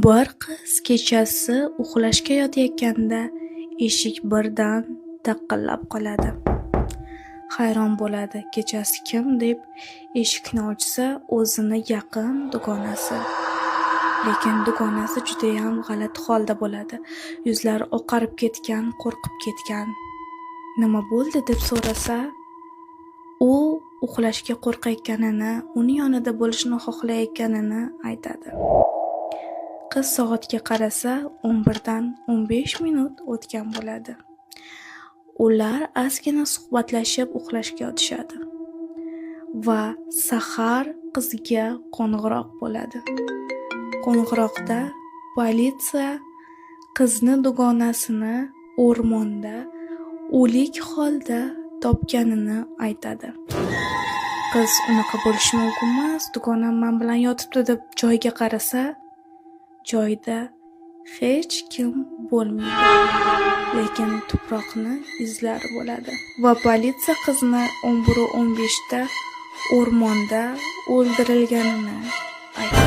Bir qiz kechasi uxlashga yotayotganda eshik birdan taqillab qoladi. Hayron bo'ladi, kechasi kim deb eshikni ochsa, o'zini yaqin dugonasi. Lekin dugonasi juda ham g'alati holda bo'ladi. Yuzlari oqarib ketgan, qo'rqib ketgan. Nima bo'ldi deb so'rasa, u uxlashga qo'rqayotganini, uning yonida bo'lishni xohlayotganini aytadi. Qiz soatga qarasa, 11 dan 15 minut o'tgan bo'ladi. Ular ozgina suhbatlashib uxlashga yotishadi va sahar qizga qo'ng'iroq bo'ladi. Qo'ng'iroqda politsiya qizni dugonasini o'rmonda o'lik holda topganini aytadi. Qiz unaqa bo'lishi mumkin emas, dugonam men bilan yotibdi deb joyiga qarasa, joyda hech kim bo'lmaydi. Lekin tuproqni izlari bo'ladi va politsiya qizni 11:15 da o'rmonda o'ldirilganini aytadi.